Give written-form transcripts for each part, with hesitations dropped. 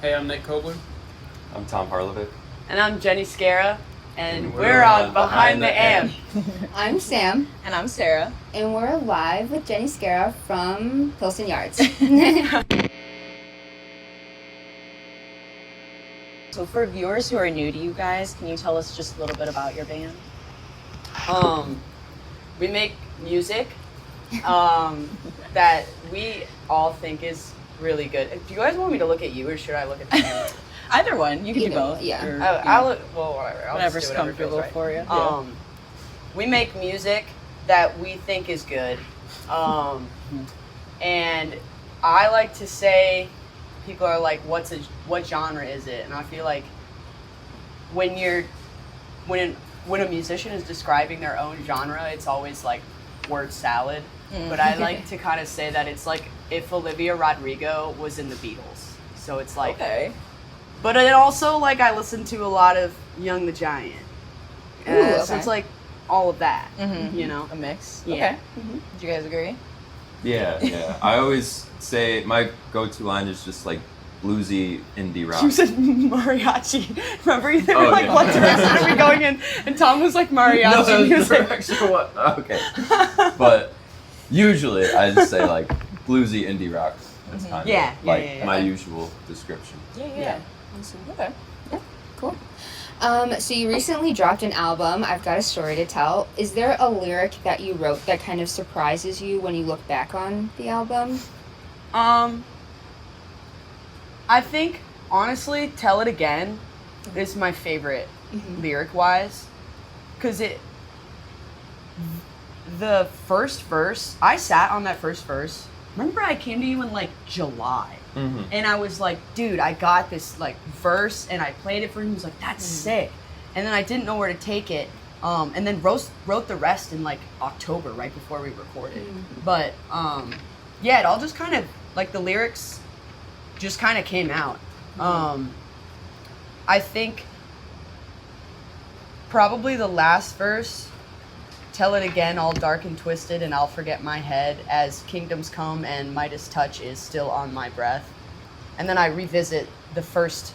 Hey, I'm Nick Kobler. I'm Tom Harlovic. And I'm Jenny Scara, and we're on Behind the Amp. I'm Sam. And I'm Sarah. And we're live with Jenny Scara from Pilsen Yards. So for viewers who are new to you guys, can you tell us just a little bit about your band? We make music that we all think is really good. Do you guys want me to look at you, or should I look at the camera? Either one. You can do Either, both. yeah. Or, I'll look, well, whatever. I'll whatever's just do whatever feels comfortable right. for you. We make music that we think is good. And I like to say, people are like, what genre is it? And I feel like when a musician is describing their own genre, it's always like word salad. But I like to kind of say that it's like if Olivia Rodrigo was in the Beatles. So it's like, Okay. but it also, like, I listen to a lot of Young the Giant. Ooh, okay. So it's like all of that, you know? A mix. Yeah. Okay. Do you guys agree? Yeah. I always say my go-to line is just like bluesy indie rock. You said mariachi. Remember, they were Oh, like, yeah. what direction are we going in? And Tom was like mariachi No, that's music. direction what? Okay. But usually I just say like bluesy indie rock. That's kind Yeah, of like yeah. my usual description. Yeah. Awesome. Okay. Cool. So you recently dropped an album, I've Got a Story to Tell. Is there a lyric that you wrote that kind of surprises you when you look back on the album? I think, honestly, Tell It Again is my favorite lyric-wise. Because the first verse, I sat on that first verse. Remember, I came to you in like July. And I was like, dude, I got this like verse, and I played it for him. He was like, that's sick. And then I didn't know where to take it. And then wrote the rest in like October, right before we recorded. But yeah, it all just kind of, like, the lyrics just kind of came out. I think probably the last verse, tell it again, all dark and twisted, and I'll forget my head as kingdoms come and Midas touch is still on my breath. And then I revisit the first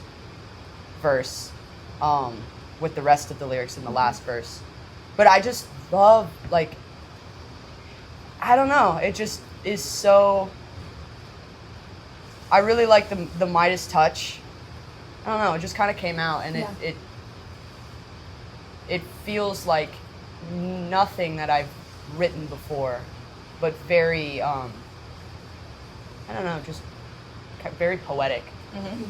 verse with the rest of the lyrics in the last verse. But I just love, like, I don't know, it just is so, I really like the Midas touch. I don't know, it just kind of came out, and it feels like nothing that I've written before, but very, I don't know, just very poetic.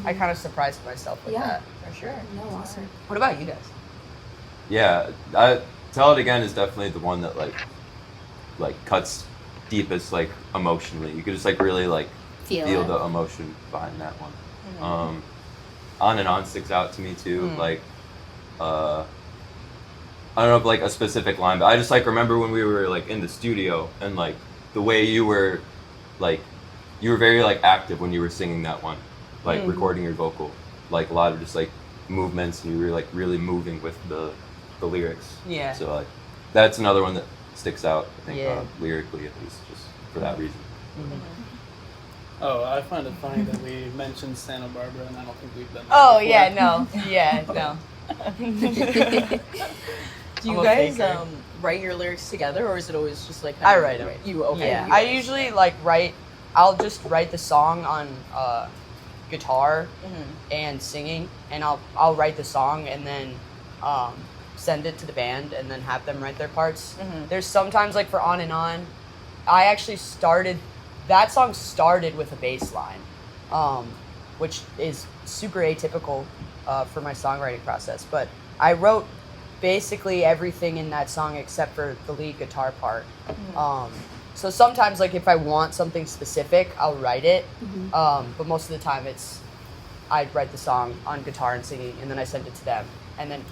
I kind of surprised myself with that, for sure. No, awesome. What about you guys? Yeah, Tell It Again is definitely the one that like cuts deepest, like, emotionally. You could just like really like feel it. the emotion behind that one. On and On sticks out to me too. Like, I don't know if like a specific line, but I just like remember when we were like in the studio and like the way you were very like active when you were singing that one, like recording your vocal, like a lot of just like movements, and you were like really moving with the lyrics. Yeah. So like that's another one that sticks out, I think, Yeah. lyrically at least, just for that reason. Oh, I find it funny that we mentioned Santa Barbara, and I don't think we've done that Oh, before. yeah, no. Yeah, no. Do you I'm a guys faker. write your lyrics together, or is it always just like I write 'em. You okay? Yeah, you I guys. usually I'll just write the song on guitar and singing, and I'll write the song and then send it to the band and then have them write their parts. There's sometimes, like for On and On, I actually that song started with a bass line, which is super atypical for my songwriting process, but I wrote basically everything in that song except for the lead guitar part. So sometimes, like, if I want something specific, I'll write it. But most of the time, I write the song on guitar and singing, and then I send it to them. And then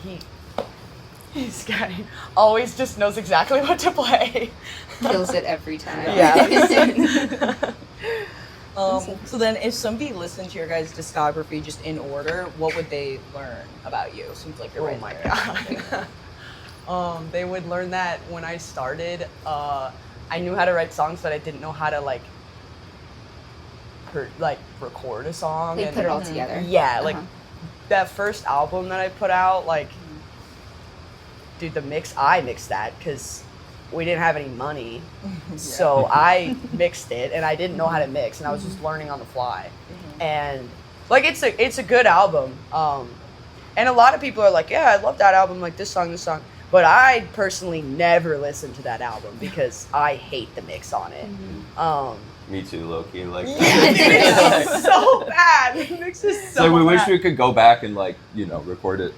this guy always just knows exactly what to play. Kills it every time. Yeah. So then, if somebody listened to your guys' discography just in order, what would they learn about you? Seems like you're Oh right my there. god. They would learn that when I started, I knew how to write songs, but I didn't know how to, like, record a song. Like and put it all together. Yeah, like Uh-huh. that first album that I put out, like, dude, I mixed that because we didn't have any money. So I mixed it, and I didn't know how to mix, and I was just learning on the fly. And like it's a good album. And a lot of people are like, yeah, I love that album, like this song. But I personally never listened to that album because I hate the mix on it. Me too, low-key. Like, It's so bad. The mix is so so we wish bad. we could go back and like, record it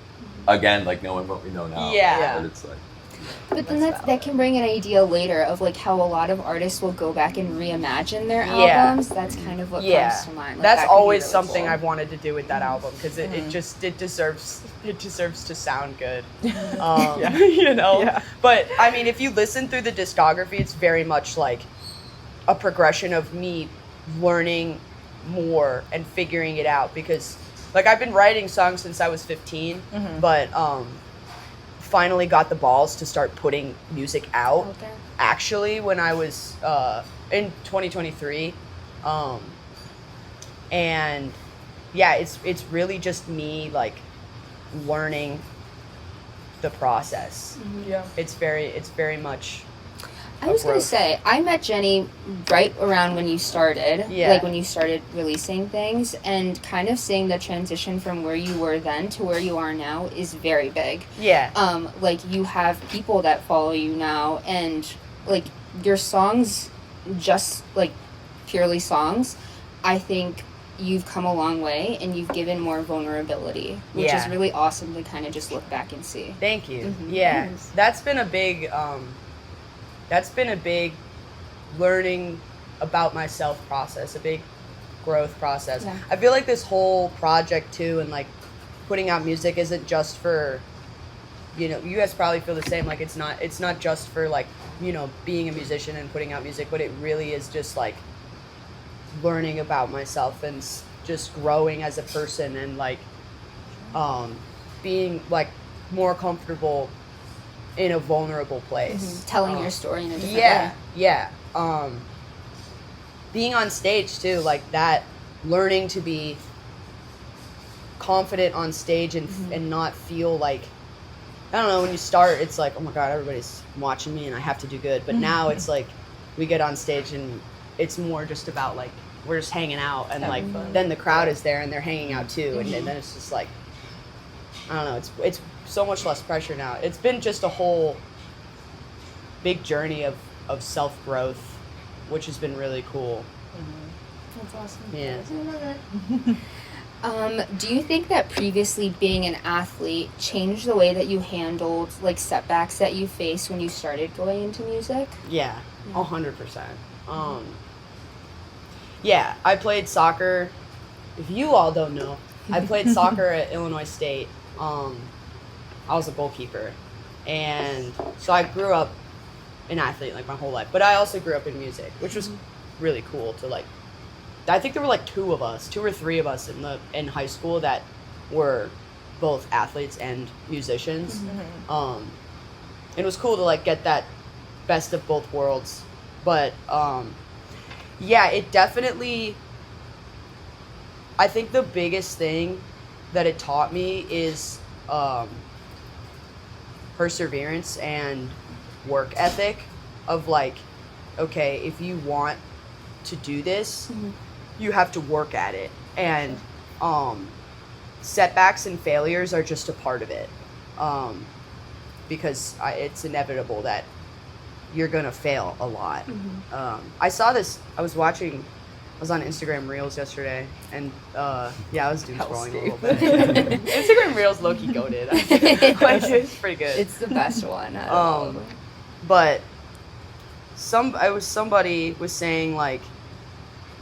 again, like knowing what we know now. Yeah. But it's like, But then that can bring an idea later of like how a lot of artists will go back and reimagine their Yeah. albums. That's kind of what Yeah, comes to mind. Like, that's that could be always really something cool. I've wanted to do with that album because it deserves to sound good, Yeah. But I mean, if you listen through the discography, it's very much like a progression of me learning more and figuring it out because, like, I've been writing songs since I was 15, but finally got the balls to start putting music out. Out there. Actually, when I was in 2023, and yeah, it's really just me like learning the process. Yeah. It's very much. I was gonna growth. say I met Jenny right around when you started, Yeah. like when you started releasing things, and kind of seeing the transition from where you were then to where you are now is very big. Yeah. Like you have people that follow you now, and like your songs, just like purely songs, I think you've come a long way and you've given more vulnerability, which Yeah. is really awesome to kind of just look back and see. Thank you. Mhm. Yeah, Yes. that's been a big learning about myself process, a big growth process. Yeah. I feel like this whole project too, and like putting out music isn't just for, you guys probably feel the same. Like it's not just for like, being a musician and putting out music, but it really is just like learning about myself and just growing as a person and like, being like more comfortable in a vulnerable place. Telling your story in a different Yeah, way. yeah. Being on stage too, like that, learning to be confident on stage and not feel like, I don't know, when you start, it's like, oh my God, everybody's watching me and I have to do good. But now it's like, we get on stage and it's more just about like, we're just hanging out and like, then the crowd is there and they're hanging out too. And then it's just like, I don't know, it's so much less pressure now. It's been just a whole big journey of self-growth, which has been really cool. That's awesome. Yeah. Do you think that previously being an athlete changed the way that you handled like setbacks that you faced when you started going into music? Yeah, 100%. Yeah, I played soccer. If you all don't know, I played soccer at Illinois State. I was a goalkeeper. And so I grew up an athlete like my whole life. But I also grew up in music, which was really cool to like, I think there were like two or three of us in high school that were both athletes and musicians. It was cool to like get that best of both worlds. But yeah, it definitely, I think the biggest thing that it taught me is perseverance and work ethic of like, okay, if you want to do this, you have to work at it. And setbacks and failures are just a part of it. Because it's inevitable that you're gonna fail a lot. I saw this, I was on Instagram Reels yesterday, and yeah, I was doom scrolling a little bit. Instagram Reels low-key goated. Like, it's pretty good. It's the best one. out of all of them. But somebody was saying like,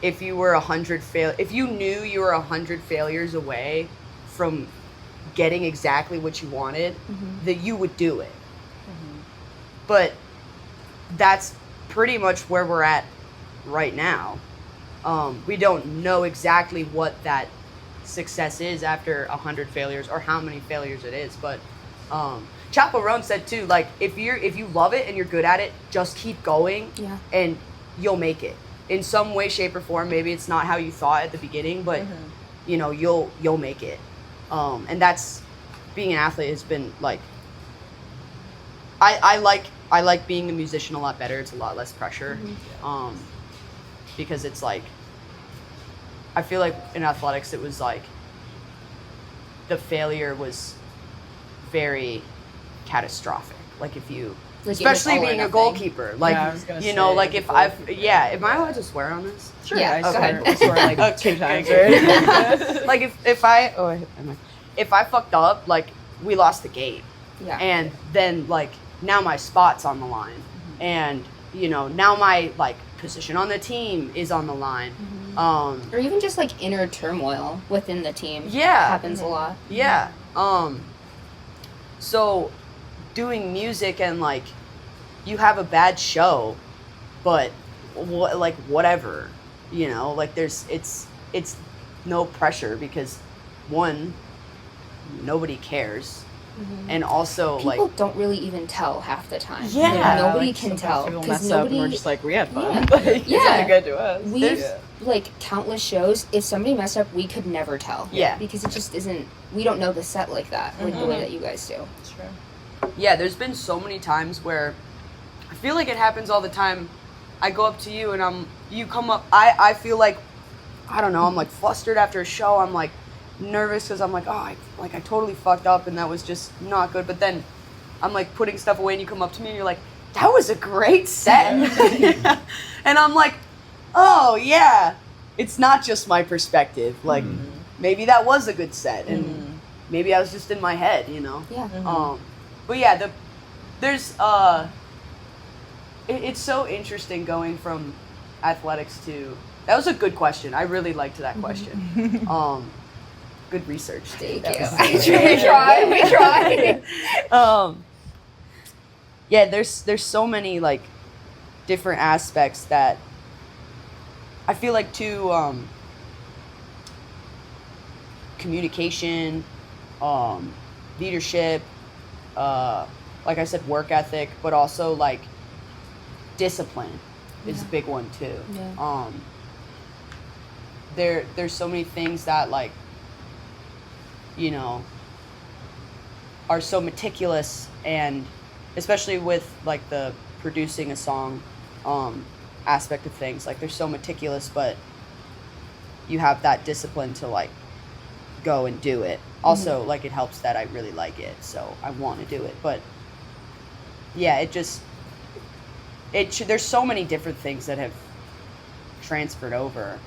if you knew you were 100 failures away from getting exactly what you wanted, that you would do it. But that's pretty much where we're at right now. We don't know exactly what that success is after 100 failures or how many failures it is, but Chappell Roan said too, like if you love it and you're good at it, just keep going, Yeah. and you'll make it. in some way, shape, or form, maybe it's not how you thought at the beginning, but you know, you'll make it. And that's, being an athlete has been like, I like being a musician a lot better. It's a lot less pressure. Because it's like, I feel like in athletics it was like the failure was very catastrophic. Like if you, Like, it was especially all or being a nothing. goalkeeper, like, Yeah, I was gonna you know, say, like the if I've, goalkeeper. yeah, am I allowed to swear on this? Sure. Yeah, I go swear, ahead. I swear like Okay, 2 times okay. already. Like if I, if I fucked up, like we lost the game. Yeah. And then like now my spot's on the line, and you know, now my like position on the team is on the line. Or even just like inner turmoil within the team. Yeah. Happens a lot. Yeah. So doing music and like you have a bad show, but like whatever, you know, like there's it's no pressure because one, nobody cares, and also People like don't really even tell half the time. Yeah. Like, nobody like, can sometimes tell people because mess up and we're nobody. just like, we had fun. Yeah. Like, Yeah. It's not good to us. We've like countless shows. If somebody messed up, we could never tell. Yeah. Because it just isn't. We don't know the set like that, like the way that you guys do. It's true. yeah, there's been so many times where I feel like it happens all the time. I go up to you and you come up, I feel like, I don't know, I'm like flustered after a show. I'm like nervous because I'm like, oh, I totally fucked up and that was just not good. But then I'm like putting stuff away and you come up to me and you're like, that was a great set. And I'm like, oh yeah, it's not just my perspective. Like maybe that was a good set and maybe I was just in my head, you know? Yeah. But yeah, there's it's so interesting going from athletics to, that was a good question. I really liked that question. Good research. Thank That you. was- We tried. Yeah, there's so many like different aspects that I feel like too, communication, leadership, like I said, work ethic, but also like discipline is a big one too. Yeah. There's so many things that like, you know, are so meticulous, and especially with like the producing a song aspect of things, like they're so meticulous, but you have that discipline to like go and do it. Also, like it helps that I really like it, so I want to do it. But yeah, there's so many different things that have transferred over.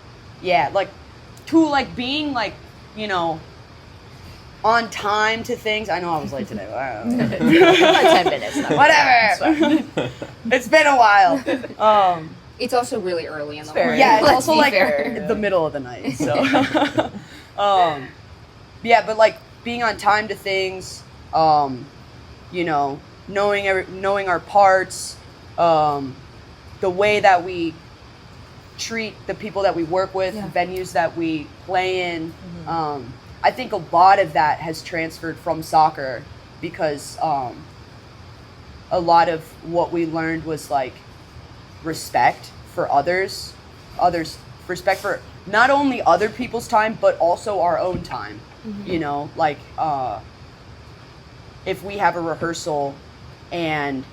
Yeah, like to like being like, you know, on time to things. I know I was late today. Wow. 10 minutes. Whatever. It's been a while. It's also really early in the fair. morning. Yeah, it's let's also be like fair. the middle of the night. So, yeah, but like being on time to things, you know, knowing our parts, the way that we treat the people that we work with, Yeah. venues that we play in. I think a lot of that has transferred from soccer because a lot of what we learned was like respect for others, respect for not only other people's time but also our own time. You know, like if we have a rehearsal and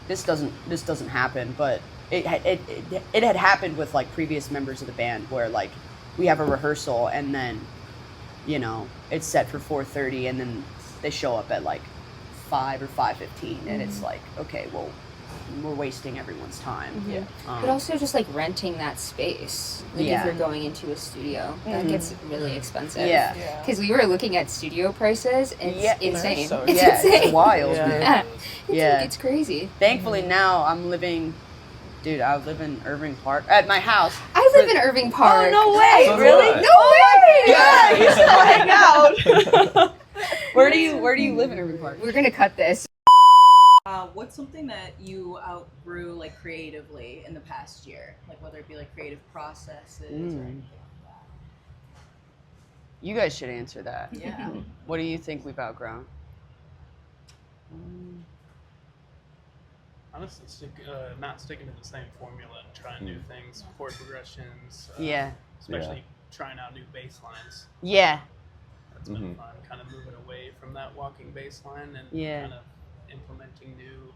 this doesn't happen, but it had happened with like previous members of the band where like we have a rehearsal and then, you know, it's set for 4:30 and then they show up at like 5 or 5:15 and it's like, okay, well, we're wasting everyone's time. Yeah. But also just like renting that space. Like Yeah. if you're going into a studio, that gets really expensive. Yeah. Yeah. Because we were looking at studio prices. It's Yeah. insane. So It's yeah, insane. it's wild, Yeah. man. Yeah. Yeah. It's crazy. Thankfully now I'm living, dude, I live in Irving Park at my house. I live in Irving Park. Oh, no way, So do really? I. No way! Yeah, you should hang out. Where do you live in Irving Park? We're gonna cut this. What's something that you outgrew like creatively in the past year? Like whether it be like creative processes or anything like that. You guys should answer that. Yeah. What do you think we've outgrown? honestly, not sticking to the same formula and trying new things, chord progressions. Yeah. Especially trying out new bass lines. Yeah. That's been fun, kind of moving away from that walking bass line and kind of implementing new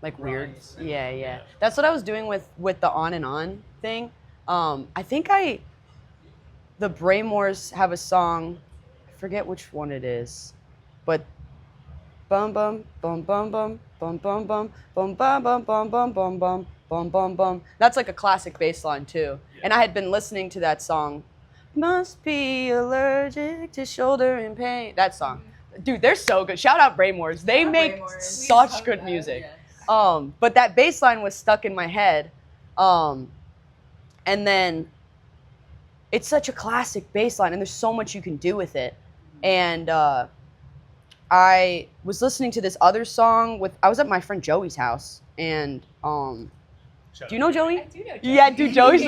like weird. runs and- Yeah. That's what I was doing with the on and on thing. I think the Braymores have a song, I forget which one it is, but bum bum bum bum bum bum bum bum bum bum bum bum bum bum bum bum bum bum. That's like a classic bass line too. And I had been listening to that song. Must be allergic to shoulder and pain. That song. Dude, they're so good. Shout out Braymores. They make such good music. Yes. But that bass line was stuck in my head. And then it's such a classic bass line and there's so much you can do with it. And I was listening to this other song I was at my friend Joey's house and do you know Joey? I do know Joey. Yeah, dude, Joey's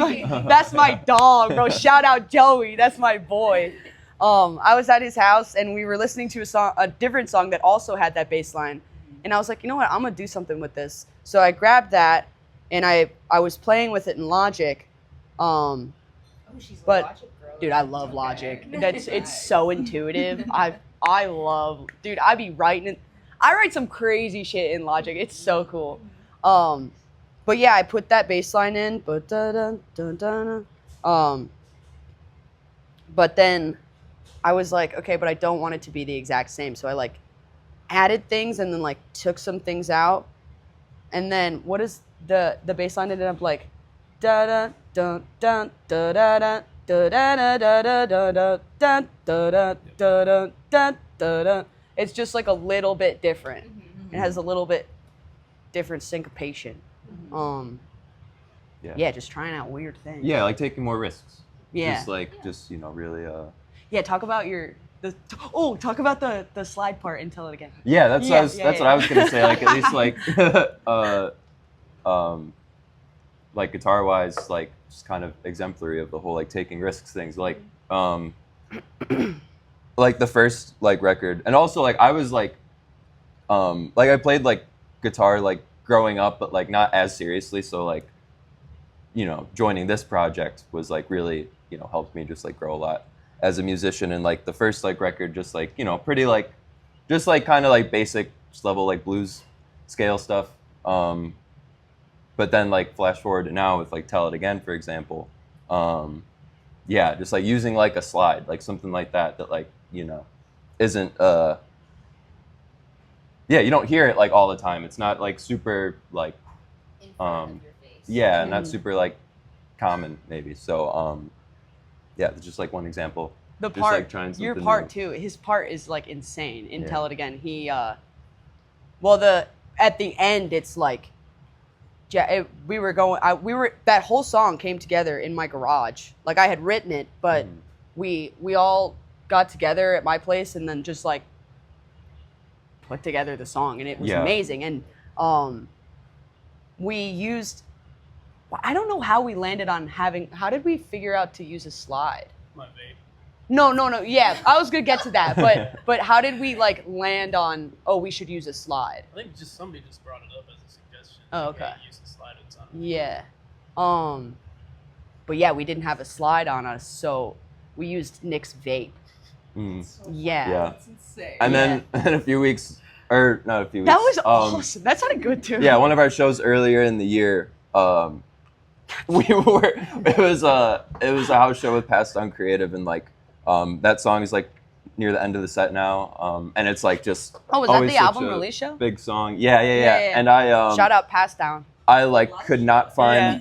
that's my dog, bro. Shout out Joey, that's my boy. I was at his house and we were listening to a different song that also had that bass line, and I was like, you know what, I'm gonna do something with this. So I grabbed that and I was playing with it in Logic. Oh, she's a But Logic girl. dude, I love Logic. It's so intuitive. I love, dude. I be writing. I write some crazy shit in Logic. It's so cool. But yeah, I put that bass line in. But then I was like, okay, but I don't want it to be the exact same. So I like added things and then like took some things out. And then what is the bass line ended up like da da da da da da da da da da da da da da da da da da. It's just like a little bit different. It has a little bit different syncopation. Yeah, just trying out weird things. Yeah, like taking more risks. Yeah. Just you know, really. Yeah, talk about talk about the slide part and tell it again. Yeah, that's what I was gonna say. Like at least like guitar wise, like just kind of exemplary of the whole like taking risks things. Like like the first like record, and also like I was like I played like guitar like growing up, but like not as seriously. So like, you know, joining this project was like really, you know, helped me just like grow a lot as a musician. And like the first like record, just like, you know, pretty like, just like kind of like basic level like blues scale stuff. But then like flash forward to now with like Tell It Again, for example. Yeah, just like using like a slide, like something like that like, you know, isn't yeah, you don't hear it like all the time. It's not like super like In front of your face. yeah, not super like common maybe. So yeah, it's just like one example. The Just, part, like, trying your something part new. too. His part is like insane in Yeah. Tell It Again. He, at the end, it's like, that whole song came together in my garage. Like I had written it, but we all got together at my place and then just like put together the song, and it was amazing. And we used, I don't know how we landed on how did we figure out to use a slide? My vape. No. Yeah, I was gonna get to that, but how did we like land on? Oh, we should use a slide. I think somebody just brought it up as a suggestion. Oh, Like, okay. hey, use the slide on something. Yeah. But yeah, we didn't have a slide on us, so we used Nick's vape. So Yeah. Yeah. That's insane. And then in a few weeks, or not a few weeks. That was awesome. That sounded good too. Yeah, one of our shows earlier in the year, it was a house show with Past Uncreative, and like that song is like near the end of the set now, and it's like just Oh, was that always the such album a release show? big song. Yeah. Yeah. And I Shout out Pass Down. I like could not find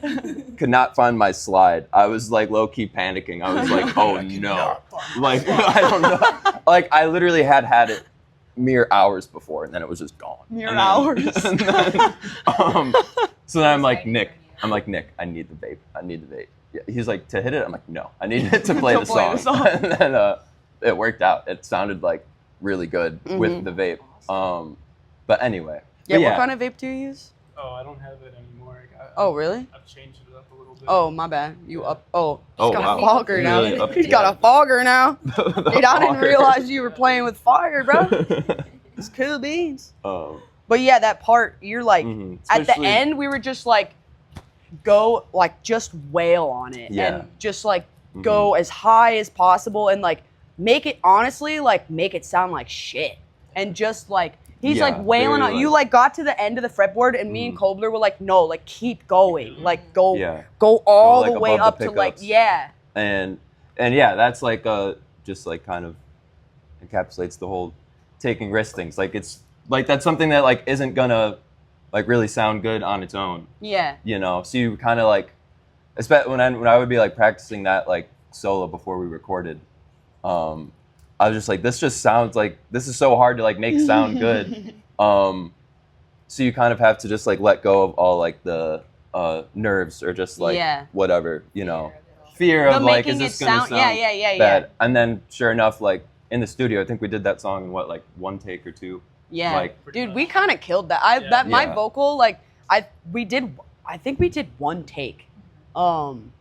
my slide. I was like low key panicking. I was like, oh no, like I don't know. Like I literally had it mere hours before, and then it was just gone. Mere And then- hours. and then, so then I'm like, Nick, I need the vape. Yeah, he's like, to hit it? I'm like, no, I need it to play, To the, play the song. song. And then it worked out. It sounded like really good with the vape. But anyway. Yeah, But what kind of vape do you use? Oh, I don't have it anymore. Oh, really? I've changed it up a little bit. Oh, my bad. You up? Oh, Oh, he's got wow. a fogger now. Really up- He's got a fogger now. The Dude, I didn't fogger. realize you were playing with fire, bro. It's cool beans. But yeah, that part, you're like, Mhm. at the Especially- end, we were just like, go, like, just wail on it. Yeah. And just like, go as high as possible and like, make it, honestly, like, make it sound like shit. And just like, he's Yeah, like wailing very, on, you like got to the end of the fretboard and me and Kobler were like, no, like, keep going. Like, go all like, the way above up the to like, pickups. yeah. And yeah, that's like just like kind of encapsulates the whole taking risk things. Like it's like that's something that like isn't gonna like really sound good on its own. Yeah. You know, so you kind of like, especially when I would be like practicing that like solo before we recorded, I was just like, this just sounds like this is so hard to like make sound good. So you kind of have to just like let go of all like the nerves or just like whatever, you know, fear of like, is this gonna sound bad? And then sure enough, like in the studio, I think we did that song in what, like 1 take or 2. Yeah, like, dude, we kind of killed that. My vocal, like I think we did 1 take, and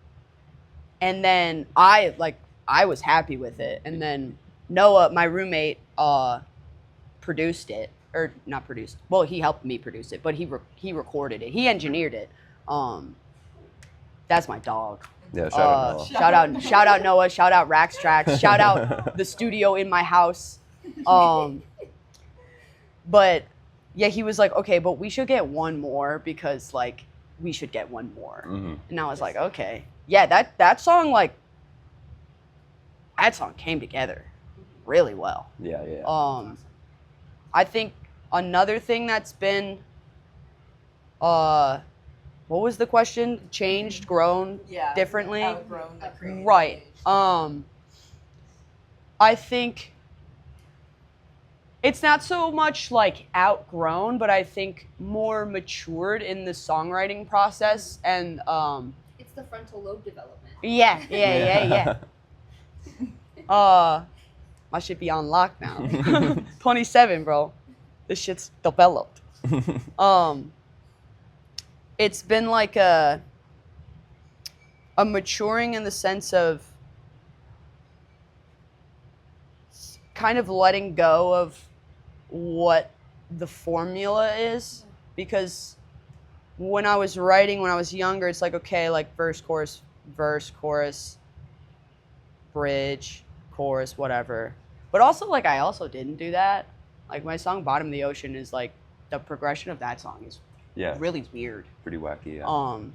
then I was happy with it, and then Noah, my roommate, produced it, or not produced. Well, he helped me produce it, but he recorded it. He engineered it. That's my dog. Yeah, shout out Noah. Shout out Noah. Shout out Rax Tracks. Shout out the studio in my house. But yeah, he was like, okay, but we should get 1 more because like we should get 1 more. And I was like, okay, yeah, that song came together really well. Yeah. I think another thing that's been, what was the question? Changed, grown, differently? Outgrown the creative right. stage. I think it's not so much like outgrown, but I think more matured in the songwriting process, and It's the frontal lobe development. yeah. I should be on lock now. 27, bro. This shit's developed. It's been like a maturing in the sense of kind of letting go of what the formula is, because when I was writing when I was younger, it's like, okay, like verse, chorus, bridge, chorus, whatever. But also, like, I also didn't do that. Like, my song Bottom of the Ocean is like, the progression of that song is really weird. Pretty wacky, yeah.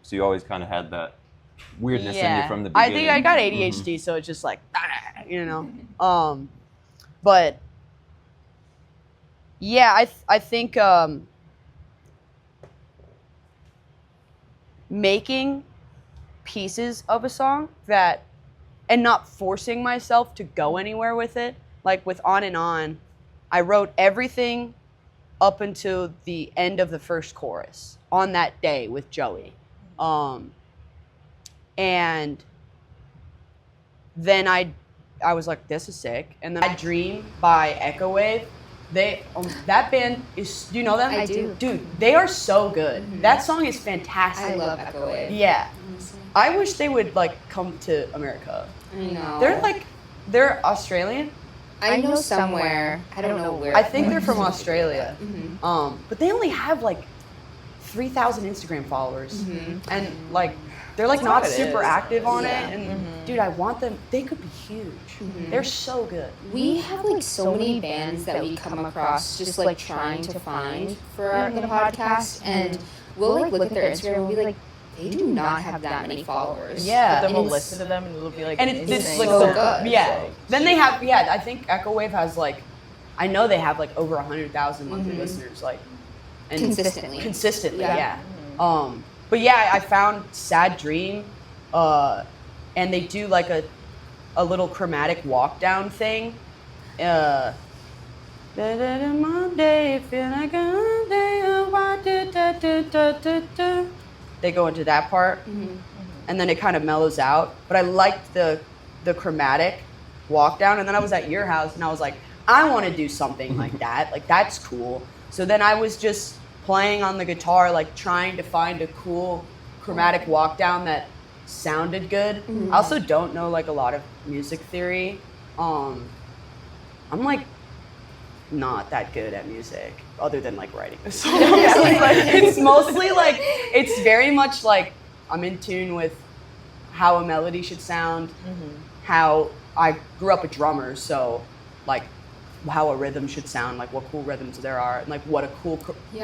So you always kind of had that weirdness in you from the I beginning. think I got ADHD, so it's just like, you know. But yeah, I think making pieces of a song that, and not forcing myself to go anywhere with it. Like with On and On, I wrote everything up until the end of the first chorus on that day with Joey. And then I was like, this is sick. And then I Dream by Echo Wave. They that band is, do you know them? I do. Dude, they are so good. That song is fantastic. I love Echo Wave. Yeah. I wish they would like come to America. I know. They're Australian. I know somewhere. I don't know where. I think they're from Australia. But they only have like 3,000 Instagram followers, and like they're like not super active on it. And dude, I want them. They could be huge. They're so good. We have like so many bands that we come across just like trying to find for the podcast, and we'll like look at their Instagram and be like, they do not have that many followers. Yeah. But then we'll And it's- listen to them and it'll be like, And it's insane. like so good. Yeah. Then they have I think Echo Wave has like, I know they have like over 100,000 monthly listeners, like, and consistently, Yeah. But yeah, I found Sad Dream, and they do like a little chromatic walk down thing. Monday, feel like a Monday, they go into that part, and then it kind of mellows out. But I liked the chromatic walk down, and then I was at your house, and I was like, I want to do something like that. Like, that's cool. So then I was just playing on the guitar, like trying to find a cool chromatic walk down that sounded good. I also don't know like a lot of music theory. I'm like not that good at music other than like writing the songs. It's mostly like, it's very much like I'm in tune with how a melody should sound, how I grew up a drummer, so like how a rhythm should sound, like what cool rhythms there are, and like what a cool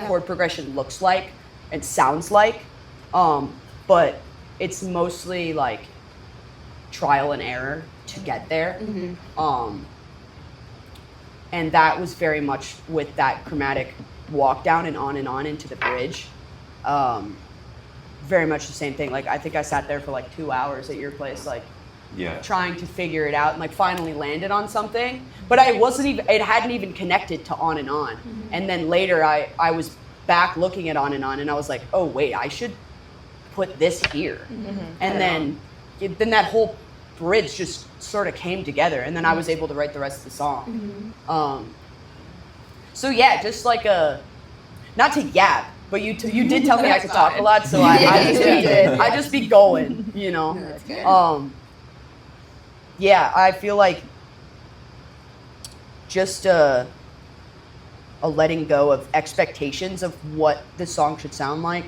chord progression looks like and sounds like. But it's mostly like trial and error to get there. And that was very much with that chromatic walk down and on into the bridge. Very much the same thing. Like I think I sat there for like 2 hours at your place, like trying to figure it out, and like finally landed on something. But it hadn't even connected to On and On. And then later I was back looking at On and I was like, oh wait, I should put this here. And then that whole bridge just sort of came together, and then I was able to write the rest of the song. So yeah, just like not to yap, but you did tell me I could talk a lot, so I just be going, you know. That's good. Yeah, I feel like just a letting go of expectations of what the song should sound like.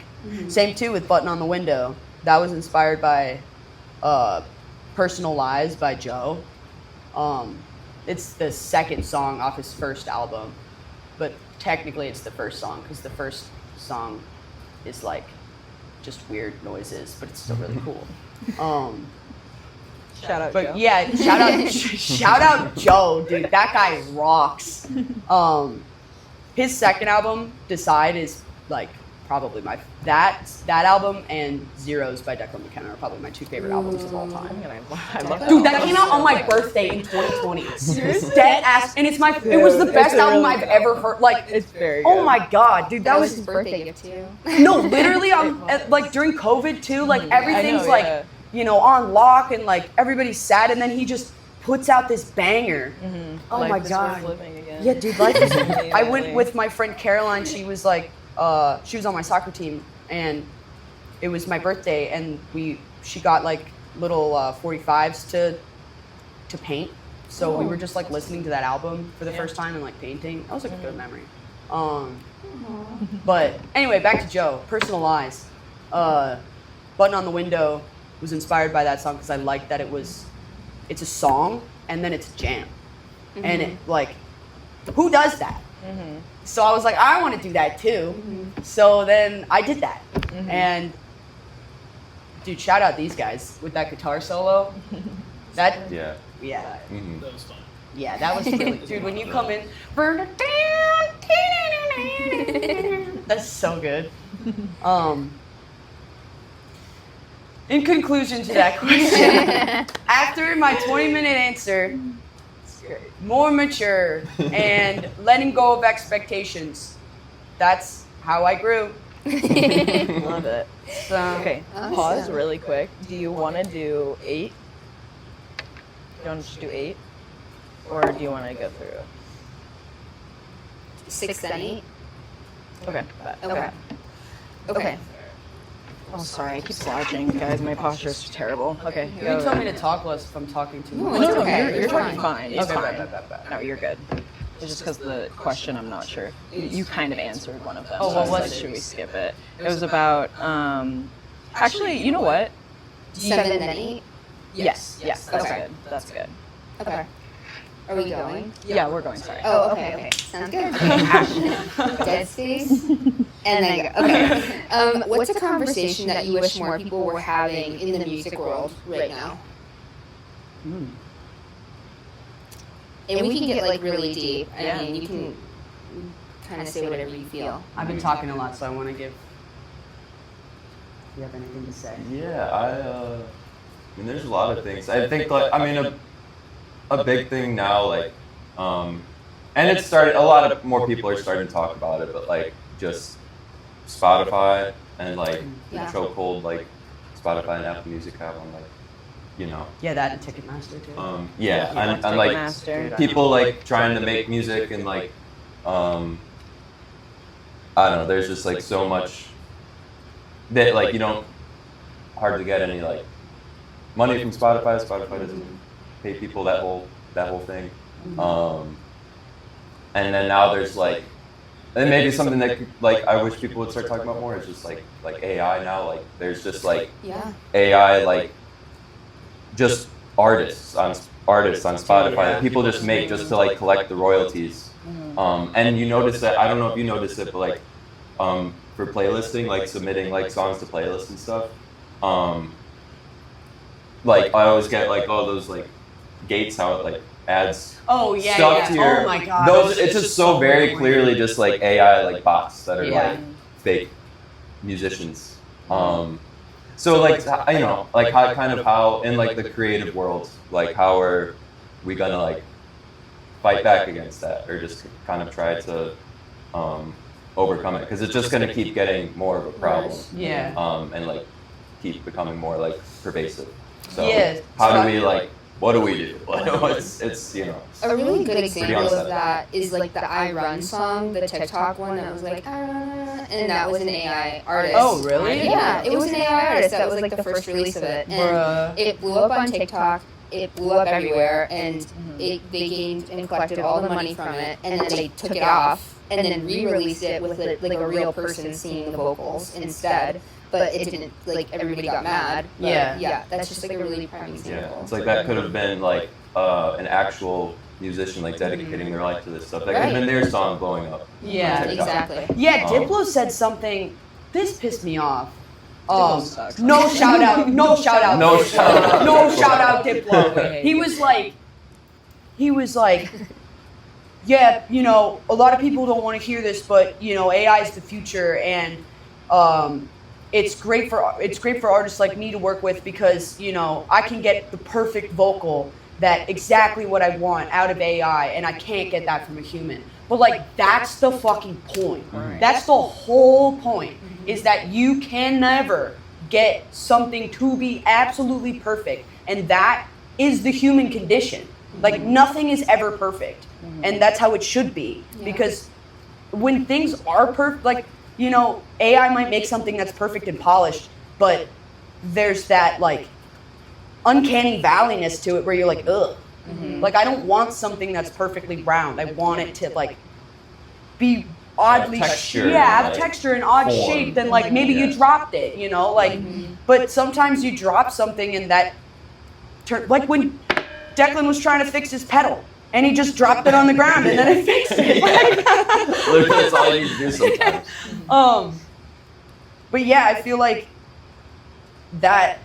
Same too with Button on the Window. That was inspired by Personal Lies by Joe. It's the second song off his first album, but technically it's the first song because the first song is like just weird noises, but it's still really cool. Shout out But Joe. yeah, shout out Joe, dude. That guy rocks. His second album, Decide, is like probably that album and Zeros by Declan McKenna are probably my two favorite albums of all time. I love that. Dude, that came out on my birthday in 2020. Dead ass, and it was the best album I've ever heard. Like, It's very good. oh my god, dude, That was his birthday gift too. no, literally, like during COVID too. Like everything's know, like yeah. on lock, and like everybody's sad, and then he just puts out this banger. Oh Life my is god. worth living again. Yeah, dude, life is. I Immediately. went with my friend Caroline. She was like, she was on my soccer team, and it was my birthday, and she got like little 45s to paint. So we were just like listening to that album for the first time and like painting. That was like a good memory. But anyway, back to Joe. Personal Lies. Button on the Window was inspired by that song because I liked that it's a song and then it's a jam. And it like, who does that? So I was like, I want to do that too. So then I did that. And dude, shout out these guys with that guitar solo. That Yeah. yeah. That was fun. Yeah, that was really dude, when you come in, that's so good. In conclusion to that question, after my 20-minute answer, more mature and letting go of expectations, that's how I grew. Love it. So, Okay, Awesome. pause really quick. Do you want to do 8? Do you want to just do 8? Or do you want to go through? 6 and 8. Okay, bet. Okay. Okay. Oh, sorry, I keep slouching, guys. My posture is terrible. Okay, you go. tell me to talk less if I'm talking too No, much. it's No, okay. you're It's talking fine. fine. It's Okay, fine. bet. No, you're good. It's just because the question, I'm not sure. You kind of answered one of them. Oh, so I what was said, it? should we skip it? It was about, actually, you know what? 7 and 8. Yes, that's Okay. good. That's good. Okay. Are we going? Yeah, we're going, sorry. Oh, okay. Sounds good. Dead space. And then go. Okay. What's a conversation that you wish more people were having in the music world right now? And we can get like really deep. I mean, you can kind of say whatever you feel. I've been talking a lot, so I want to give. Do you have anything to say? Yeah, I mean, there's a lot of things. I think, like, I mean, a big thing now, like, and it started, a lot of more people are starting to talk about it, but, like, just Spotify and, like, the Yeah. chokehold, like, Spotify and Apple Music have on, like, you know. Yeah, that and Ticketmaster too. Yeah, and like, Ticketmaster. people, like, trying to make music and, like, I don't know, there's just, like, so much that, like, you don't hardly get any, like, money from Spotify. Spotify doesn't pay people that whole thing. and then now there's like, and maybe something that like I wish people would start talking about more is just like AI now. Like there's just like Yeah. AI like just artists on Spotify that people just make just to like collect the royalties. And you notice that, I don't know if you notice it, but like for playlisting, like submitting like songs to playlists and stuff, like I always get like all those like gates how it like adds Oh yeah, stuff yeah. to your, Oh my god. those, it's just so very clearly just like AI like bots that are Yeah. like fake musicians. So like you know, like how kind of how in like the creative world, like how are we gonna like fight back against that, or just kind of try to overcome it, because it's just gonna keep getting more of a problem. Yeah. And like keep becoming more like pervasive. So Yeah, how do we like, what do we do? It's you know. A really good example unsettling. of that is like the I Run song, the TikTok one that was like, I run, and that was an AI artist. Oh really? Yeah, it was an AI artist. That was like the first release of it. And Bruh. it blew up on TikTok. It blew up everywhere, and they gained and collected all the money from it, and then they took it off, and then re-released it with like a real person singing the vocals instead. But it didn't, like, everybody got mad. But Yeah. that's just like a really prime example. Yeah, it's like that could have been like an actual musician like dedicating their life to this stuff. That could have been their song blowing up. Yeah. on TikTok. Exactly. Yeah, Um, Diplo said something. This pissed me off. Diplo sucks. No shout out. No shout out. No Diplo. shout out. No shout out Diplo. He was like, yeah, you know, a lot of people don't want to hear this, but you know, AI is the future, and it's great for artists like me to work with, because you know I can get the perfect vocal, that exactly what I want out of AI, and I can't get that from a human. But like that's the fucking point. Right. That's the whole point. Is that you can never get something to be absolutely perfect, and that is the human condition. Like nothing is ever perfect, and that's how it should be. Yeah. Because when things are perfect, like you know, AI might make something that's perfect and polished, but there's that like uncanny valleyness to it where you're like, ugh. Like I don't want something that's perfectly round. I want it to like be oddly texture, have like, texture and odd form. shape, and like maybe you Yeah. dropped it, you know, like but sometimes you drop something and that like when Declan was trying to fix his pedal and he just dropped it on the ground and then it fixed it. Literally, that's all you need to do sometimes. But yeah, I feel like that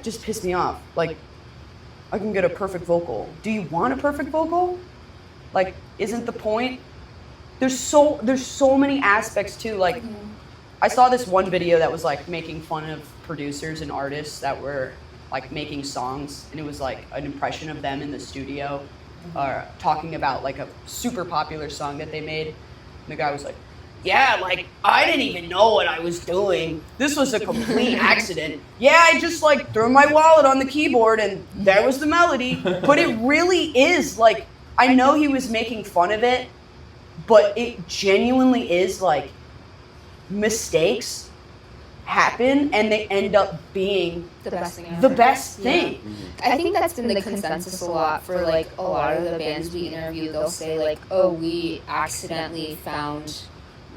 just pissed me off. Like I can get a perfect vocal. Do you want a perfect vocal? Like isn't the point? There's so many aspects too. Like I saw this one video that was like making fun of producers and artists that were like making songs, and it was like an impression of them in the studio, talking about like a super popular song that they made. And the guy was like, yeah, like I didn't even know what I was doing. This was a complete accident. Yeah, I just like threw my wallet on the keyboard and there was the melody. But it really is like, I know he was making fun of it, but it genuinely is like mistakes happen and they end up being The best thing ever. the best thing. I think that's been the consensus a lot for like a lot of the bands we interview. They'll say like, "Oh, we accidentally found,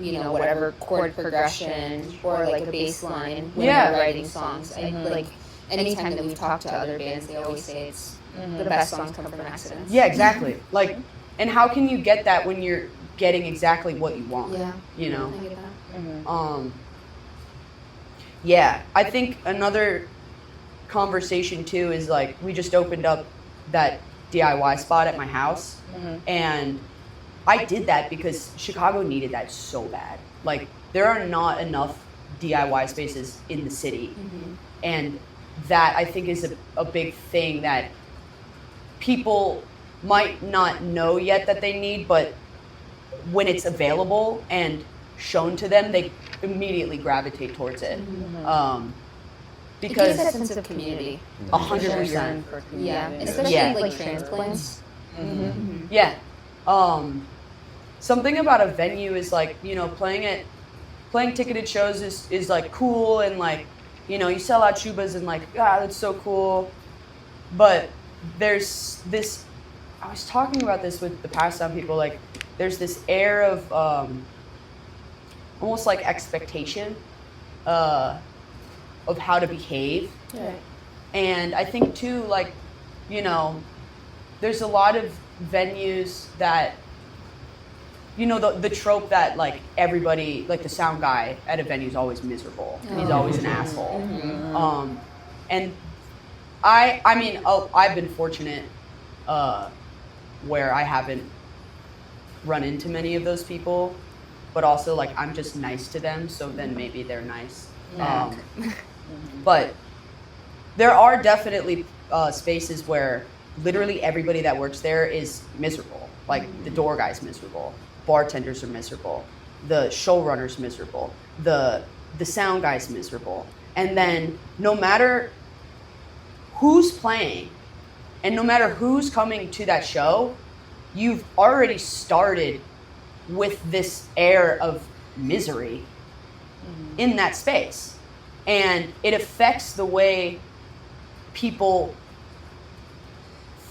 you know, whatever chord progression or like a bass line when Yeah. we're writing songs." I like anytime that we've talked to other bands, they always say it's the best songs come from accidents. Yeah, exactly. Like, and how can you get that when you're getting exactly what you want? Yeah. You know? I get that. Yeah, I think another conversation too is like we just opened up that DIY spot at my house, and I did that because Chicago needed that so bad. Like there are not enough DIY spaces in the city, and that I think is a big thing that people might not know yet that they need, but when it's available and shown to them, they immediately gravitate towards it. It gives Because that sense of community. 100%. Yeah, especially Yeah. like transplants. Yeah. Something about a venue is like, you know, playing ticketed shows is like cool, and like, you know, you sell out Shubas and like, that's so cool. But there's this, I was talking about this with the Pass Down people, like, there's this air of almost like expectation of how to behave. Right. And I think too, like, you know, there's a lot of venues that, you know, the trope that like everybody, like the sound guy at a venue is always miserable. He's always an asshole. And I mean, I've been fortunate where I haven't run into many of those people, but also like I'm just nice to them, so then maybe they're nice. But there are definitely spaces where literally everybody that works there is miserable. Like the door guy's miserable, bartenders are miserable, the showrunner's miserable, the sound guy's miserable. And then no matter who's playing and no matter who's coming to that show, you've already started with this air of misery in that space. And it affects the way people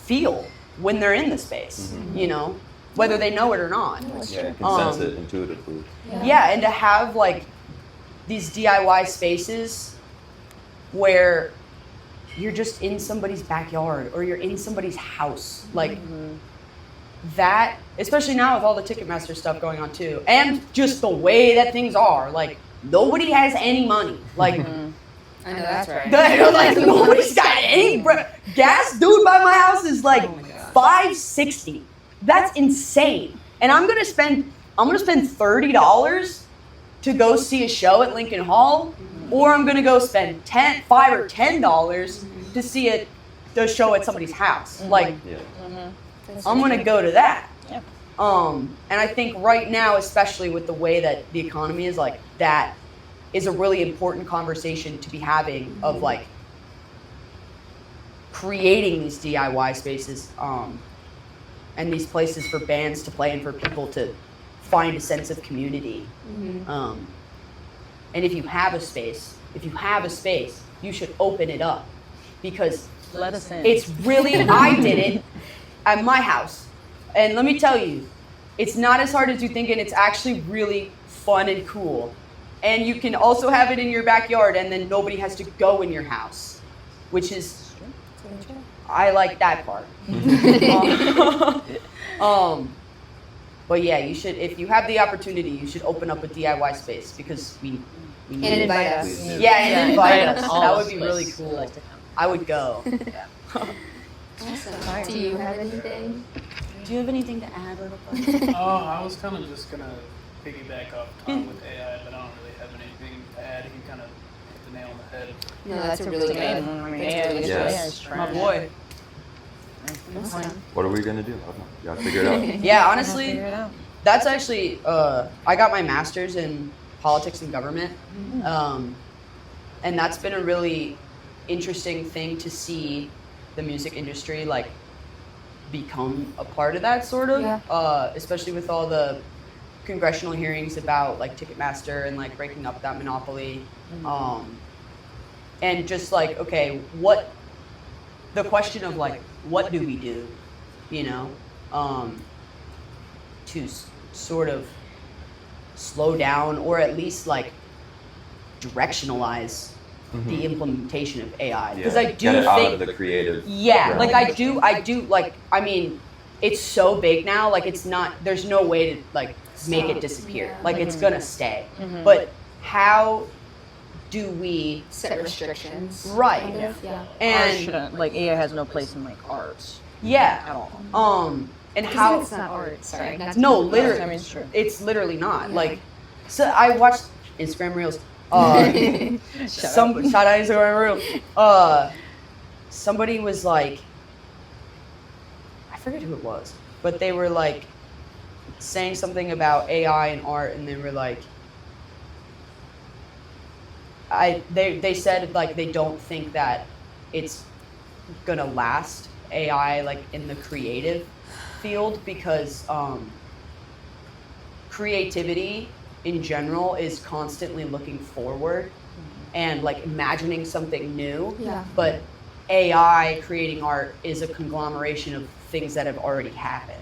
feel when they're in the space, you know, whether they know it or not. Yeah, you can sense it intuitively. Yeah, and to have like these DIY spaces where you're just in somebody's backyard or you're in somebody's house, like that, especially now with all the Ticketmaster stuff going on too, and just the way that things are, like nobody has any money, like. I know that's right. Like nobody's got any gas. Dude, by my house is like $5.60. That's insane. And I'm gonna spend $30 to go see a show at Lincoln Hall, or I'm gonna go spend $5 or $10 to see the show at somebody's house. Like, I'm gonna go to that. Yeah. And I think right now, especially with the way that the economy is, like that is a really important conversation to be having of like creating these DIY spaces and these places for bands to play and for people to find a sense of community. And if you have a space, you should open it up, because Let us in. it's really, I did it at my house. And let me tell you, it's not as hard as you think, and it's actually really fun and cool. And you can also have it in your backyard, and then nobody has to go in your house, which is, I like that part. But yeah, you should, if you have the opportunity, you should open up a DIY space, because we need And it. invite us. Yeah, and invite us. All That of would us be really would cool. like to come. I would go. Awesome. Do you have anything? Do you have anything to add, little Oh, I was kind of just gonna piggyback off Tom with AI, but I don't really have anything to add. He kind of hit the nail on the head. No, that's a really good. I mean, That's yeah, really good Yes. choice. it's My trash. boy. Awesome. What are we gonna do? I don't know. You gotta figure it out. Yeah, Figure honestly, it out. that's actually, I got my master's in politics and government. And that's been a really interesting thing to see the music industry like become a part of that, sort of. Yeah. Especially with all the congressional hearings about like Ticketmaster and like breaking up that monopoly. And just like, okay, the question of like, what do we do, you know, to sort of slow down or at least like directionalize the implementation of AI, because I do get it out think of the creative. yeah, realm. like I do like, I mean, it's so big now, like it's not, there's no way to like make it disappear. Yeah. Like it's gonna stay. But how do we Set restrictions. Right. Kind of, yeah. Art and shouldn't, like AI has no place in like arts yeah, at all. and how It's not art. Sorry. not no, to- literally, I mean, it's true. it's literally not. Yeah. Like, so I watched Instagram Reels. Shout out Instagram Reels. Somebody was like, I forget who it was, but they were like saying something about AI and art, and they were like, they said like they don't think that it's gonna last, AI like in the creative field, because creativity in general is constantly looking forward and like imagining something new. Yeah. But AI creating art is a conglomeration of things that have already happened,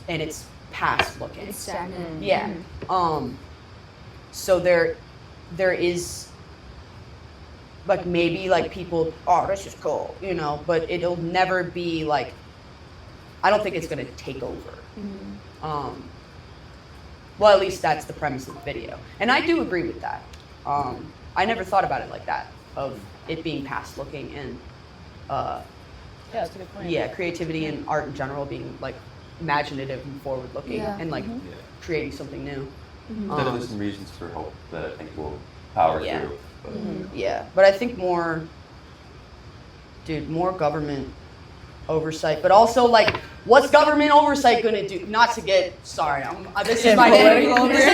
and it's past looking. It's stagnant. Yeah. So there is like maybe like people, oh, this is cool, you know, but it'll never be like, I don't think it's gonna take over. Well, at least that's the premise of the video, and I do agree with that. I never thought about it like that, of it being past looking and Yeah, that's a good point. yeah, creativity and art in general being like imaginative and forward looking Yeah. and like Yeah. creating something new. There's some reasons for hope that I think will power Yeah. through. But Yeah, but I think more government oversight, but also like, what's government oversight gonna do? Not to get sorry, this is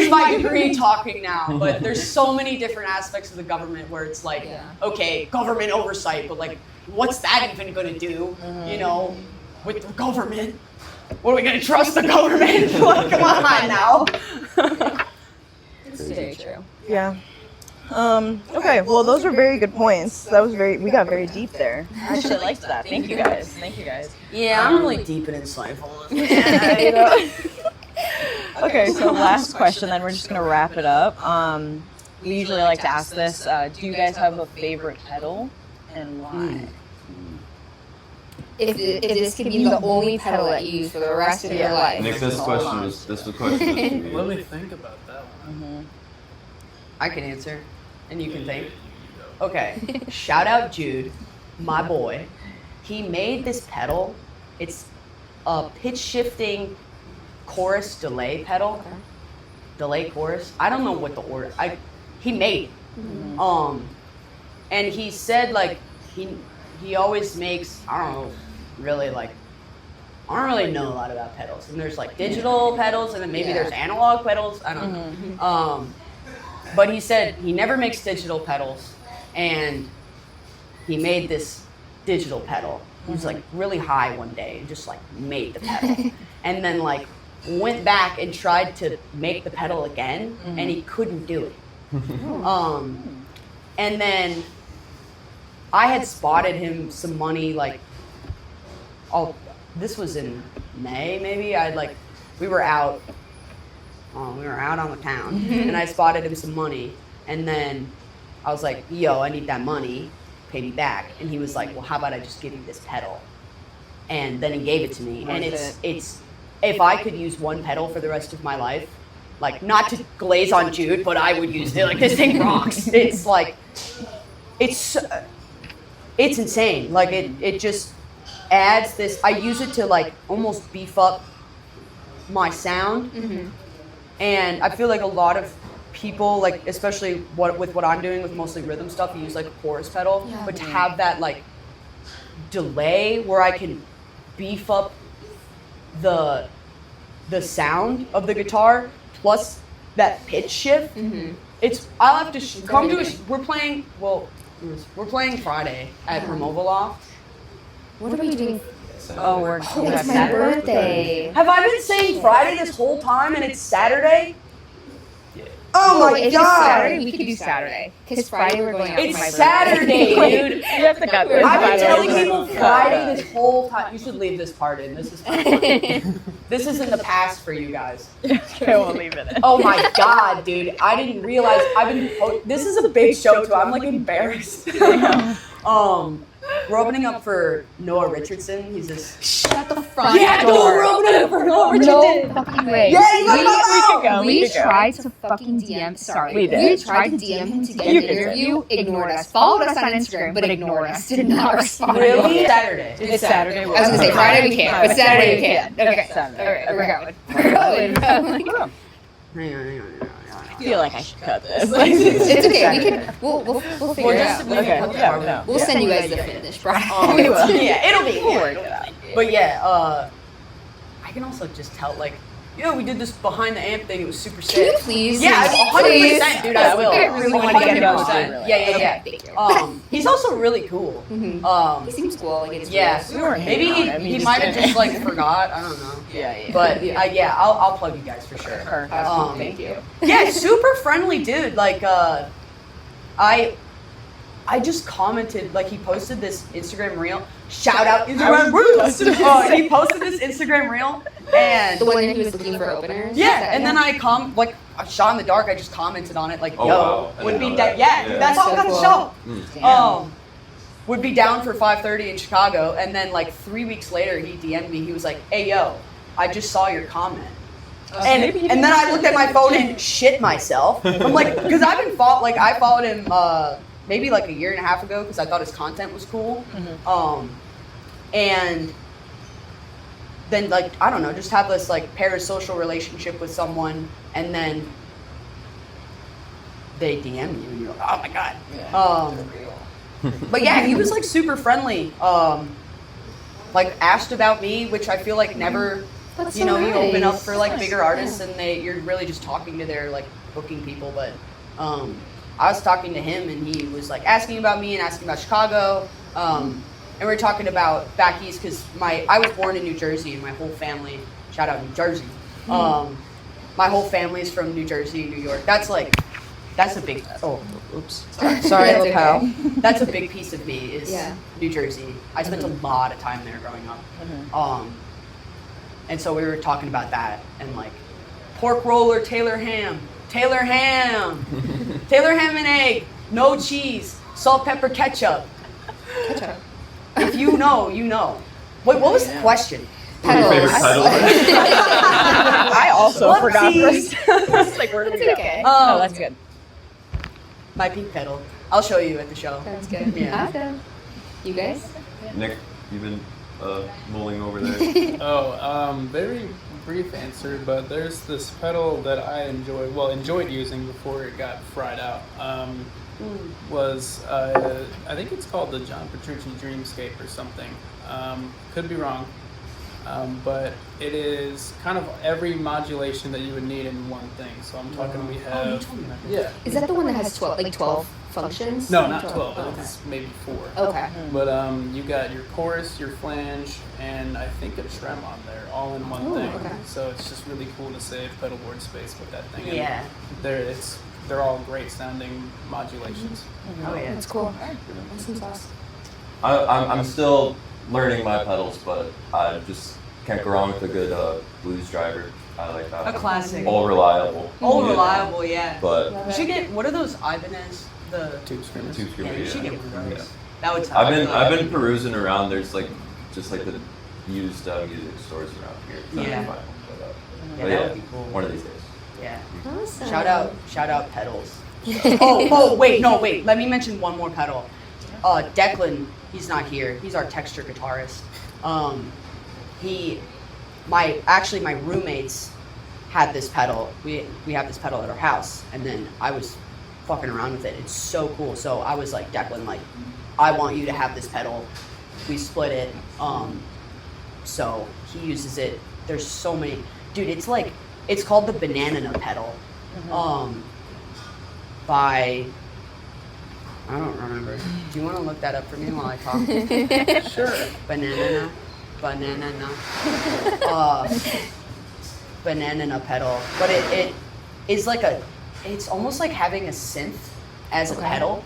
my degree talking now, but there's so many different aspects of the government where it's like, okay, government oversight, but like, what's that even gonna do? You know, with the government, what are we gonna trust the government? Like, come on now. It's very true. Yeah. Okay, well, those were very good points. We got very deep there. I actually liked that. Thank you guys. Yeah, I'm really deep and insightful. Okay, so last question, then we're just gonna wrap it up. We usually like to ask this. Do you guys have a favorite pedal and why? If this could be the only pedal that you use for the rest of your life. Nick, this question was for you. Let me think about that one. I can answer, and you can think. Okay, shout out Jude, my boy. He made this pedal. It's a pitch shifting chorus delay pedal. Delay chorus. I don't know what the order. He made it. And he said like he always makes, I don't know, really like, I don't really know a lot about pedals. And there's like digital pedals, and then maybe there's analog pedals. I don't know. But he said he never makes digital pedals, and he made this digital pedal. He was like really high one day and just like made the pedal, and then like went back and tried to make the pedal again, and he couldn't do it. And then I had spotted him some money like, this was in May maybe. We were out on the town, and I spotted him some money, and then I was like, yo, I need that money, pay me back. And he was like, well, how about I just give you this pedal? And then he gave it to me, and it's if I could use one pedal for the rest of my life, like, not to glaze on Jude, but I would use it. Like, this thing rocks. It's like, it's insane. Like, it just adds this. I use it to like almost beef up my sound. And I feel like a lot of people, like, especially with what I'm doing with mostly rhythm stuff, you use like a chorus pedal, but to have that like delay where I can beef up the sound of the guitar plus that pitch shift. I'll have to come to we're playing Friday at Removal Loft. What are we doing? Oh, It's my birthday. Have I been saying Friday this whole time and it's Saturday? Oh my If it's god! Saturday, we could do Saturday. Because Friday we're going out for my It's birthday. Saturday, dude. You have to cut this. I've been by the telling way. people Friday this whole time. You should leave this part in. This is fun. This is in the past for you guys. Okay, we'll leave it in. Oh my god, dude! I didn't realize this is a big show too. I'm like embarrassed. We're opening up for Noah Richardson. He's this. Shut the front Yeah, door. we're opening up for Noah No Richardson. fucking way. Yeah, you got my We We could go. tried to fucking DM. Sorry, We did. tried to DM him to get You an could do it. interview. Ignored us. Followed us on Instagram, but ignored us. Did not respond. Really? Saturday. It's Saturday. I was gonna say Friday we can't, but Saturday we can. Okay. Saturday. All right, we're going. Hang on. I feel like I should cut this. It's okay. We'll figure it out. Okay. Yeah, We'll send you guys the finished product. We will. Yeah, it'll be. We'll work it out. But yeah, I can also just tell, like, we did this behind the amp thing. It was super sick. Can you please? Yeah, please? 100%, dude. I will. I really want to get him on. 100%. Yeah. Thank you. He's also really cool. He seems cool. Like it's Yeah, We weren't maybe hating on him, he just might have didn't. just like forgot. I don't know. Yeah. But yeah, I'll plug you guys for sure. Perfect. Thank you. Yeah, super friendly dude. Like, I just commented, like he posted this Instagram reel. Shout out Instagram Reels. He posted this Instagram reel, and The one that he was looking for openers? yeah, and then I like a shot in the dark. I just commented on it like, Oh, yo, wow. I would didn't be know that. that. Yeah, Yeah. that's how I got So the show. Damn. Would be down for 5:30 in Chicago, and then like 3 weeks later, he DM'd me. He was like, "Hey, yo, I just saw your comment." And then I looked at my phone and shit myself. I'm like, because I followed him maybe like a year and a half ago because I thought his content was cool. And then like I don't know, just have this like parasocial relationship with someone, and then they DM you, and you're like, oh my god. But yeah, he was like super friendly. Like asked about me, which I feel like never. That's You so know, you open up nice. for like bigger artists, and you're really just talking to their like booking people. But I was talking to him, and he was like asking about me and asking about Chicago. And we were talking about back east because I was born in New Jersey, and my whole family. Shout out New Jersey. My whole family is from New Jersey, New York. That's a big. Oh, oops. Sorry, That's little okay. pal. That's a big piece of me is Yeah. New Jersey. I spent a lot of time there growing up. And so we were talking about that and like pork roll or Taylor ham and egg, no cheese, salt, pepper, ketchup. Ketchup. If you know, you know. Wait, what was the question? What are your favorite Petals. titles? I also forgot for a Whoopsies. second. It's like, where do we It's go? okay. Oh, that's good. My pink pedal. I'll show you at the show. That's good. Yeah. Awesome. You guys? Nick, you've been mulling over there. Very brief answer, but there's this pedal that I enjoyed using before it got fried out. I think it's called the John Petrucci Dreamscape or something. Could be wrong. But it is kind of every modulation that you would need in one thing. So I'm talking we have yeah. Is that the one that has 12 functions? No, not 12. Okay. It's maybe 4. Okay. But you got your chorus, your flange, and I think a trem on there, all in one Ooh, thing. okay. So it's just really cool to save pedal board space with that thing. And Yeah. they're all great sounding modulations. Oh yeah. That's cool. Awesome sauce. I'm still learning my pedals, but I just can't go wrong with a good blues driver. I like that. A one. classic. All reliable. Oh, Yeah. reliable, yeah. But You should get, what are those Ibanez? The Tube screamers. Tube yeah, screamer, you should yeah. get one of those. Yeah. That would. I've been perusing around. There's like just like the used music stores around here. So I Yeah. can find one, but, Yeah, but that yeah, would be cool. one of these days. Yeah. Awesome. Shout out pedals. Wait. Let me mention one more pedal. Declan, he's not here. He's our texture guitarist. My roommates had this pedal. We have this pedal at our house, and then I was fucking around with it. It's so cool. So I was like, Declan, like, I want you to have this pedal. We split it. So he uses it. There's so many. Dude, it's called the Banana pedal. By I don't remember. Do you want to look that up for me while I talk? Sure. Banana. Banana pedal. But it is like it's almost like having a synth as a pedal.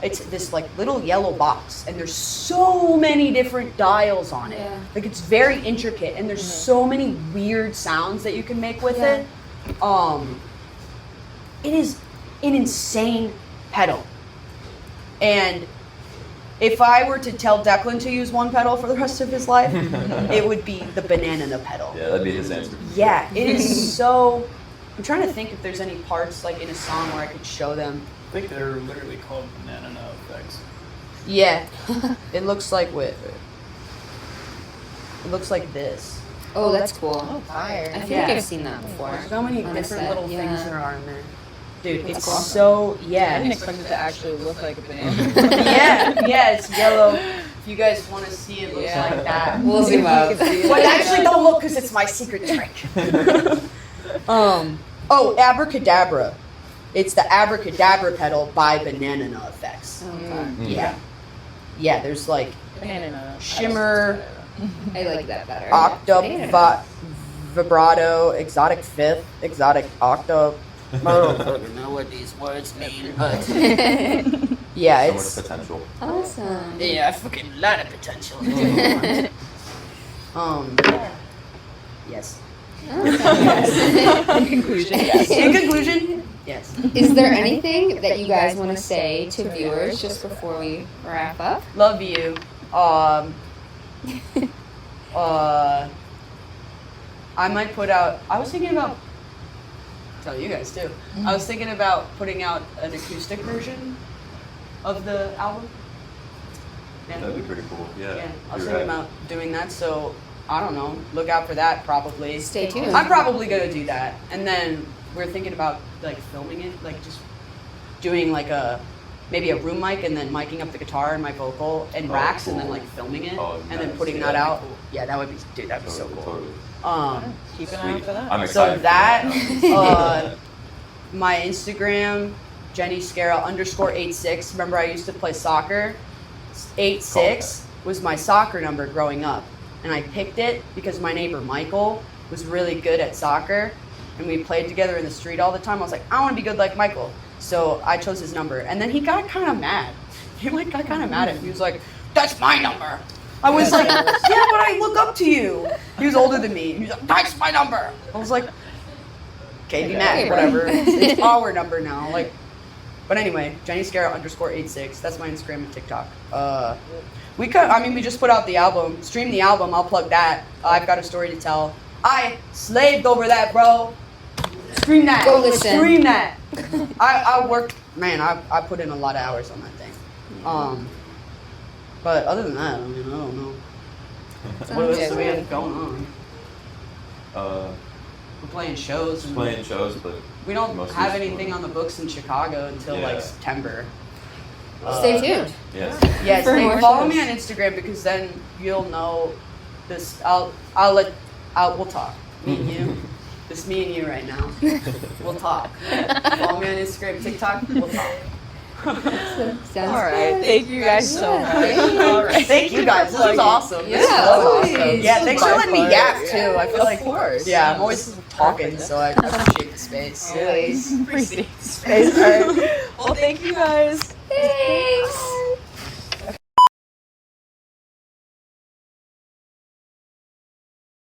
It's this like little yellow box, and there's so many different dials on it. Yeah. Like it's very intricate, and there's so many weird sounds that you can make with it. It is an insane pedal. And if I were to tell Declan to use one pedal for the rest of his life, it would be the Banana pedal. Yeah, that'd be his answer. Yeah, it is so. I'm trying to think if there's any parts like in a song where I could show them. I think they're literally called banana effects. Yeah, it looks like it looks like this. Oh, that's cool. Fire. I feel Yeah. like I've seen that before. There's so many on a different set, little things yeah. there are in there. Dude, That's it's awesome. so I yeah. didn't expect it to actually look like a banana. yeah, it's yellow. If you guys want to see, it looks Yeah. like that. We'll zoom up. But actually, don't look because it's my secret trick. Abracadabra. It's the Abracadabra pedal by Banana Effects. Okay. Yeah. There's like Banana. shimmer, I like that better. octave, vibrato, exotic fifth, exotic octave. I don't fucking know what these words mean, but Yeah, so it's much potential. Awesome. yeah, I fucking lot of potential. Yes. In conclusion, yes. In conclusion, yes. Is there anything that you guys want to say to viewers just before we wrap up? Love you. I might put out. I was thinking about. Tell you guys too. I was thinking about putting out an acoustic version of the album. Yeah. That'd be pretty cool. Yeah. Yeah, I was you're thinking right. about doing that. So I don't know. Look out for that. Probably. Stay tuned. I'm probably gonna do that, and then we're thinking about like filming it, like just doing like maybe a room mic and then miking up the guitar and my vocal and Oh, racks and then cool. like filming it Oh, and then nice. putting Yeah, that that'd be out. cool. Yeah, that would be, dude, that'd be so cool. Totally. Keep an eye out Sweet. for that. I'm So excited. for that, my Instagram, Jenny Scara _86. Remember, I used to play soccer. 86 was my soccer number growing up, and I picked it because my neighbor Michael was really good at soccer, and we played together in the street all the time. I was like, I want to be good like Michael, so I chose his number, and then he got kind of mad. He got kind of mad at me. He was like, "That's my number." I was like, "Yeah, but I look up to you." He was older than me. He was like, "That's my number." I was like, "Okay, be mad, whatever. It's our number now." Like, but anyway, Jenny Scara _86. That's my Instagram and TikTok. We just put out the album. Stream the album. I'll plug that. I've got a story to tell. I slaved over that, bro. Stream that. Go listen. Stream that. I worked, man. I put in a lot of hours on that thing. But other than that, I don't know. What else do we have going on? We're playing shows. And Playing shows, but we don't mostly have just anything on the books in Chicago until Yeah. like September. Stay tuned. yes. Yes, For more follow shows. me on Instagram because then you'll know this. We'll talk. Me and you. Just me and you right now. We'll talk. Follow me on Instagram, TikTok. We'll talk. Sounds All right. good. Thank you guys so much. All right. Thank you guys. This was awesome. This Yeah, was always. awesome. Yeah, thanks for My letting me pleasure. yap too. I feel Of like, course. yeah, I'm always talking, so I appreciate the space. Appreciate the space. All right. Well, thank you guys.